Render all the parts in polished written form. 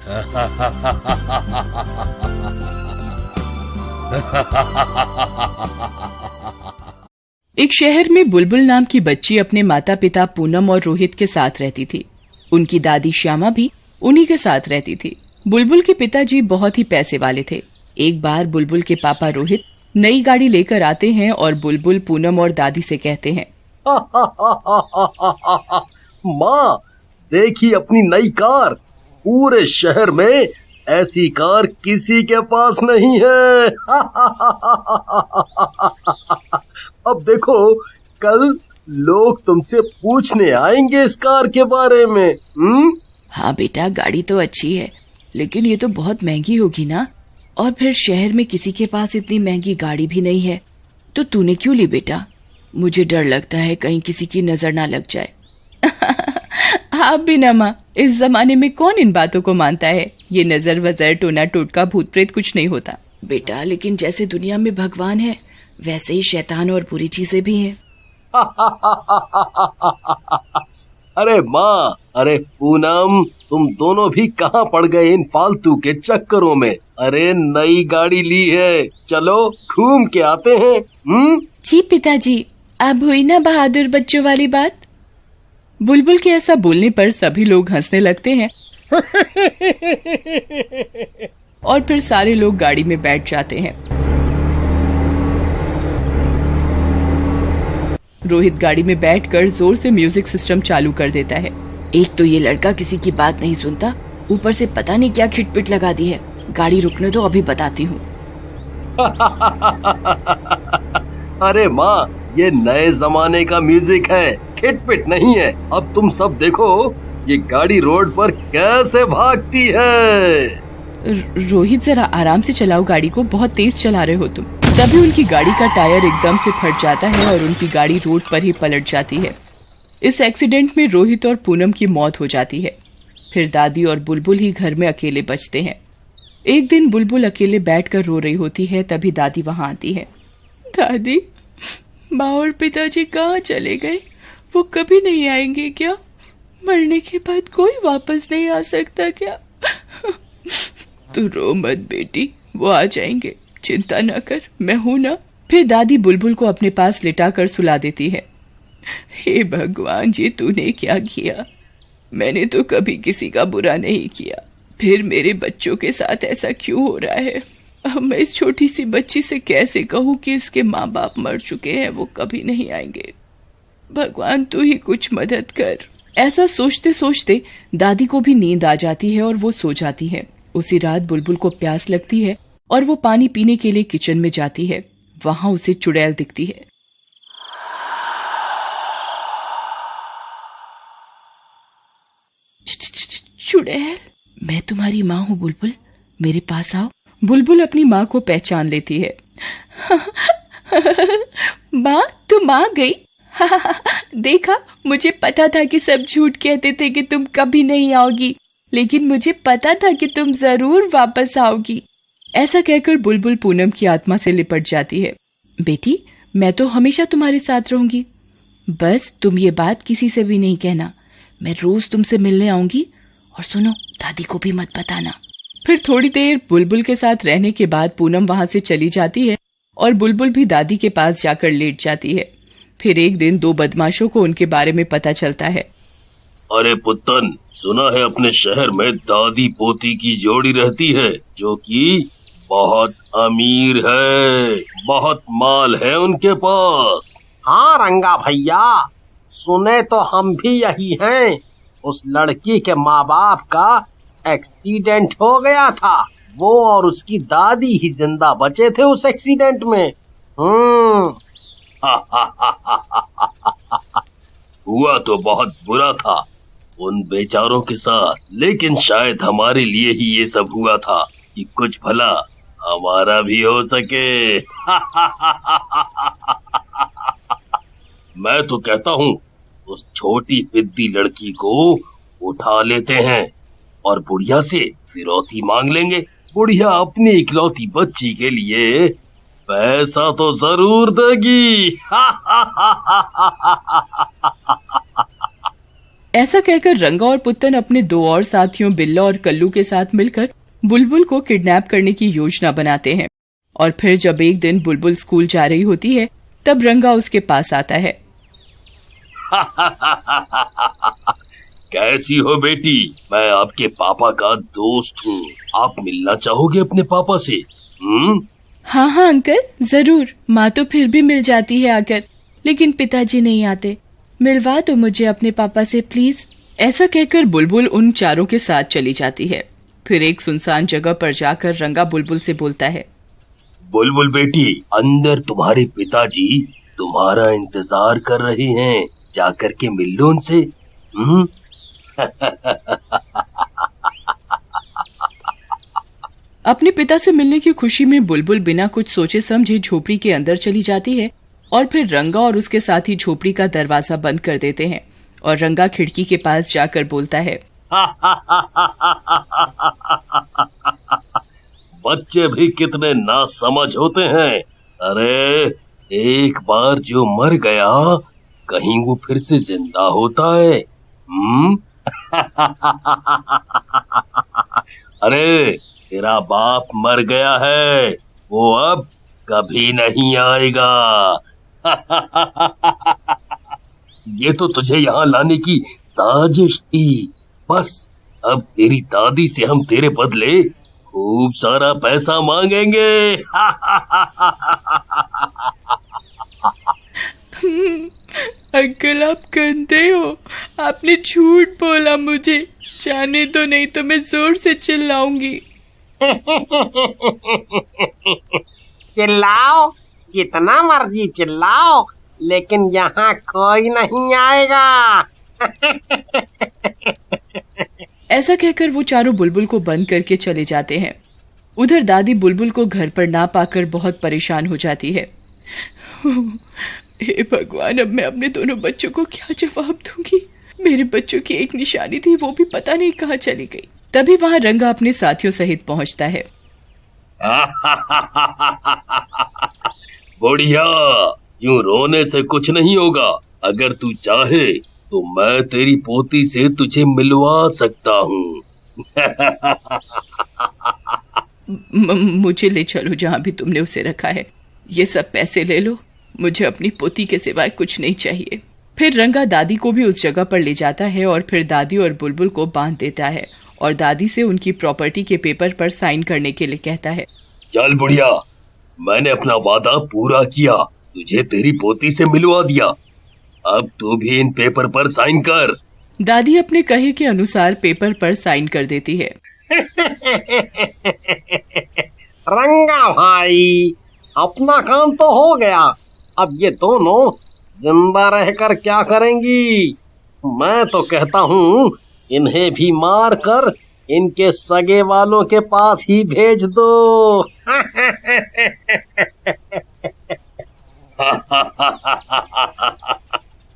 एक शहर में बुलबुल नाम की बच्ची अपने माता पिता पूनम और रोहित के साथ रहती थी। उनकी दादी श्यामा भी उन्हीं के साथ रहती थी। बुलबुल के पिताजी बहुत ही पैसे वाले थे। एक बार बुलबुल के पापा रोहित नई गाड़ी लेकर आते हैं और बुलबुल पूनम और दादी से कहते हैं, माँ देखी अपनी नई कार, पूरे शहर में ऐसी कार किसी के पास नहीं है। अब देखो कल लोग तुमसे पूछने आएंगे इस कार के बारे में। हाँ बेटा, गाड़ी तो अच्छी है, लेकिन ये तो बहुत महंगी होगी ना, और फिर शहर में किसी के पास इतनी महंगी गाड़ी भी नहीं है, तो तूने क्यों ली बेटा? मुझे डर लगता है कहीं किसी की नजर ना लग जाए। आप भी ना माँ, इस जमाने में कौन इन बातों को मानता है? ये नजर वजर टोना टोटका भूत प्रेत कुछ नहीं होता बेटा, लेकिन जैसे दुनिया में भगवान है वैसे ही शैतान और बुरी चीजें भी हैं। अरे माँ, अरे पूनम, तुम दोनों भी कहाँ पड़ गए इन फालतू के चक्करों में? अरे नई गाड़ी ली है, चलो घूम के आते हैं। जी पिताजी, अब हुई ना बहादुर बच्चों वाली बात। बुलबुल के ऐसा बोलने पर सभी लोग हंसने लगते हैं और फिर सारे लोग गाड़ी में बैठ जाते हैं। रोहित गाड़ी में बैठकर जोर से म्यूजिक सिस्टम चालू कर देता है। एक तो ये लड़का किसी की बात नहीं सुनता, ऊपर से पता नहीं क्या खिटपिट लगा दी है। गाड़ी रुकने दो, अभी बताती हूँ। अरे माँ, ये नए जमाने का म्यूजिक है, खिटपिट नहीं है। अब तुम सब देखो ये गाड़ी रोड पर कैसे भागती है। रोहित जरा आराम से चलाओ गाड़ी को, बहुत तेज चला रहे हो तुम। तभी उनकी गाड़ी का टायर एकदम से फट जाता है और उनकी गाड़ी रोड पर ही पलट जाती है। इस एक्सीडेंट में रोहित और पूनम की मौत हो जाती है। फिर दादी और बुलबुल ही घर में अकेले बचते हैं। एक दिन बुलबुल अकेले बैठकर रो रही होती है, तभी दादी वहां आती है। दादी, माँ और पिताजी कहाँ चले गए? वो कभी नहीं आएंगे क्या? मरने के बाद कोई वापस नहीं आ सकता क्या? तू रो मत बेटी, वो आ जाएंगे, चिंता न कर, मैं हूं ना। फिर दादी बुलबुल को अपने पास लिटाकर सुला देती है। हे भगवान जी, तूने क्या किया? मैंने तो कभी किसी का बुरा नहीं किया, फिर मेरे बच्चों के साथ ऐसा क्यों हो रहा है? अब मैं इस छोटी सी बच्ची से कैसे कहूँ कि इसके माँ बाप मर चुके हैं, वो कभी नहीं आएंगे। भगवान तू ही कुछ मदद कर। ऐसा सोचते सोचते दादी को भी नींद आ जाती है और वो सो जाती है। उसी रात बुलबुल को प्यास लगती है और वो पानी पीने के लिए किचन में जाती है। वहां उसे चुड़ैल दिखती है। चुड़ैल, मैं तुम्हारी माँ हूँ बुलबुल, मेरे पास आओ। बुलबुल अपनी माँ को पहचान लेती है। माँ, तुम आ गई? देखा, मुझे पता था कि सब झूठ कहते थे कि तुम कभी नहीं आओगी, लेकिन मुझे पता था कि तुम जरूर वापस आओगी। ऐसा कहकर बुलबुल पूनम की आत्मा से लिपट जाती है। बेटी, मैं तो हमेशा तुम्हारे साथ रहूंगी, बस तुम ये बात किसी से भी नहीं कहना। मैं रोज तुमसे मिलने आऊंगी, और सुनो, दादी को भी मत बताना। फिर थोड़ी देर बुलबुल के साथ रहने के बाद पूनम वहां से चली जाती है और बुलबुल भी दादी के पास जाकर लेट जाती है। फिर एक दिन दो बदमाशों को उनके बारे में पता चलता है। अरे पुत्तन, सुना है अपने शहर में दादी पोती की जोड़ी रहती है जो कि बहुत अमीर है, बहुत माल है उनके पास। हाँ रंगा भैया, सुने तो हम भी यही हैं। उस लड़की के माँ बाप का एक्सीडेंट हो गया था, वो और उसकी दादी ही जिंदा बचे थे उस एक्सीडेंट में। हुआ तो बहुत बुरा था उन बेचारों के साथ, लेकिन शायद हमारे लिए ही ये सब हुआ था कि कुछ भला हमारा भी हो सके। मैं तो कहता हूँ उस छोटी पिद्दी लड़की को उठा लेते हैं और बुढ़िया से फिरौती मांग लेंगे। बुढ़िया अपनी इकलौती बच्ची के लिए पैसा तो जरूर देगी। ऐसा कहकर रंगा और पुत्तन अपने दो और साथियों बिल्ला और कल्लू के साथ मिलकर बुलबुल को किडनैप करने की योजना बनाते हैं। और फिर जब एक दिन बुलबुल स्कूल जा रही होती है तब रंगा उसके पास आता है। कैसी हो बेटी? मैं आपके पापा का दोस्त हूँ। आप मिलना चाहोगे अपने पापा से? हाँ हाँ अंकल, जरूर। माँ तो फिर भी मिल जाती है आकर, लेकिन पिताजी नहीं आते। मिलवा दो मुझे अपने पापा से प्लीज। ऐसा कहकर बुलबुल उन चारों के साथ चली जाती है। फिर एक सुनसान जगह पर जाकर रंगा बुलबुल से बोलता है, बुलबुल बेटी, अंदर तुम्हारे पिताजी तुम्हारा इंतजार कर रहे हैं। जाकर के मिल लो उनसे। अपने पिता से मिलने की खुशी में बुलबुल बिना कुछ सोचे समझे झोपड़ी के अंदर चली जाती है और फिर रंगा और उसके साथी झोपड़ी का दरवाजा बंद कर देते हैं और रंगा खिड़की के पास जाकर बोलता है, बच्चे भी कितने नासमझ होते हैं। अरे एक बार जो मर गया कहीं वो फिर से जिंदा होता है। अरे तेरा बाप मर गया है, वो अब कभी नहीं आएगा। ये तो तुझे यहाँ लाने की साजिश थी। बस अब तेरी दादी से हम तेरे बदले खूब सारा पैसा मांगेंगे। अंकल आप गंदे हो, आपने झूठ बोला मुझे। जाने दो, नहीं तो मैं जोर से चिल्लाऊंगी। चिल्लाओ, जितना मर्जी चिल्लाओ, लेकिन यहाँ कोई नहीं आएगा। ऐसा कहकर वो चारों बुलबुल को बंद करके चले जाते हैं। उधर दादी बुलबुल को घर पर ना पाकर बहुत परेशान हो जाती है। हे भगवान, अब मैं अपने दोनों बच्चों को क्या जवाब दूंगी? मेरे बच्चों की एक निशानी थी, वो भी पता नहीं कहाँ चली गई। तभी वहाँ रंगा अपने साथियों सहित पहुँचता है। बढ़िया, यूं रोने से कुछ नहीं होगा। अगर तू चाहे तो मैं तेरी पोती से तुझे मिलवा सकता हूँ। मुझे ले चलो जहाँ भी तुमने उसे रखा है। ये सब पैसे ले लो, मुझे अपनी पोती के सिवाय कुछ नहीं चाहिए। फिर रंगा दादी को भी उस जगह पर ले जाता है और फिर दादी और बुलबुल को बांध देता है और दादी से उनकी प्रॉपर्टी के पेपर पर साइन करने के लिए कहता है। चल बुढ़िया, मैंने अपना वादा पूरा किया, तुझे तेरी पोती से मिलवा दिया। अब तू भी इन पेपर पर साइन कर। दादी अपने कहे के अनुसार पेपर पर साइन कर देती है। रंगा भाई, अपना काम तो हो गया। अब ये दोनों जिंदा रहकर क्या करेंगी? मैं तो कहता हूँ इन्हें भी मार कर इनके सगे वालों के पास ही भेज दो।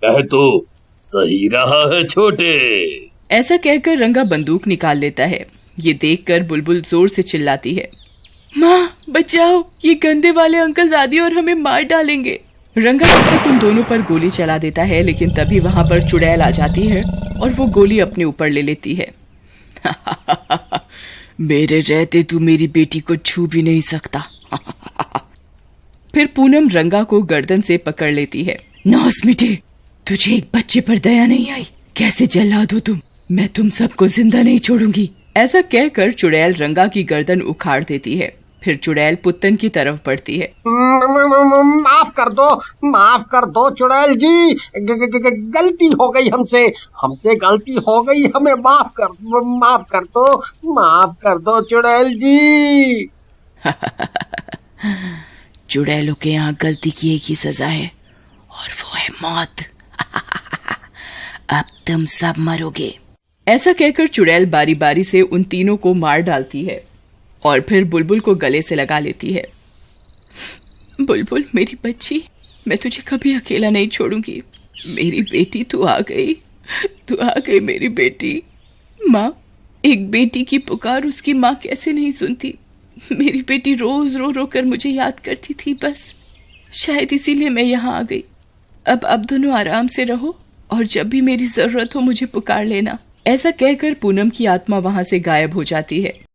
कह तो सही रहा है छोटे। ऐसा कहकर रंगा बंदूक निकाल लेता है। ये देखकर बुलबुल जोर से चिल्लाती है, माँ बचाओ, ये गंदे वाले अंकल दादी और हमें मार डालेंगे। रंगा तब तक उन दोनों पर गोली चला देता है, लेकिन तभी वहां पर चुड़ैल आ जाती है और वो गोली अपने ऊपर ले लेती है। मेरे रहते तू मेरी बेटी को छू भी नहीं सकता। फिर पूनम रंगा को गर्दन से पकड़ लेती है। नास मिटे, तुझे एक बच्चे पर दया नहीं आई? कैसे जल्लाद हो तुम? मैं तुम सबको जिंदा नहीं छोड़ूंगी। ऐसा कहकर चुड़ैल रंगा की गर्दन उखाड़ देती है। फिर चुड़ैल पुत्तन की तरफ बढ़ती है। माफ कर दो चुड़ैल जी, गलती हो गई हमसे गलती हो गई, हमें माफ कर दो चुड़ैल जी। चुड़ैलों के यहाँ गलती की एक ही सजा है और वो है मौत। अब तुम सब मरोगे। ऐसा कहकर चुड़ैल बारी बारी से उन तीनों को मार डालती है और फिर बुलबुल को गले से लगा लेती है। बुलबुल मेरी बच्ची, मैं तुझे कभी अकेला नहीं छोड़ूंगी। मेरी बेटी तू आ गई मेरी बेटी। माँ, एक बेटी की पुकार उसकी माँ कैसे नहीं सुनती? मेरी बेटी रोज रो रो कर मुझे याद करती थी, बस शायद इसीलिए मैं यहाँ आ गई। अब दोनों आराम से रहो, और जब भी मेरी जरूरत हो मुझे पुकार लेना। ऐसा कहकर पूनम की आत्मा वहां से गायब हो जाती है।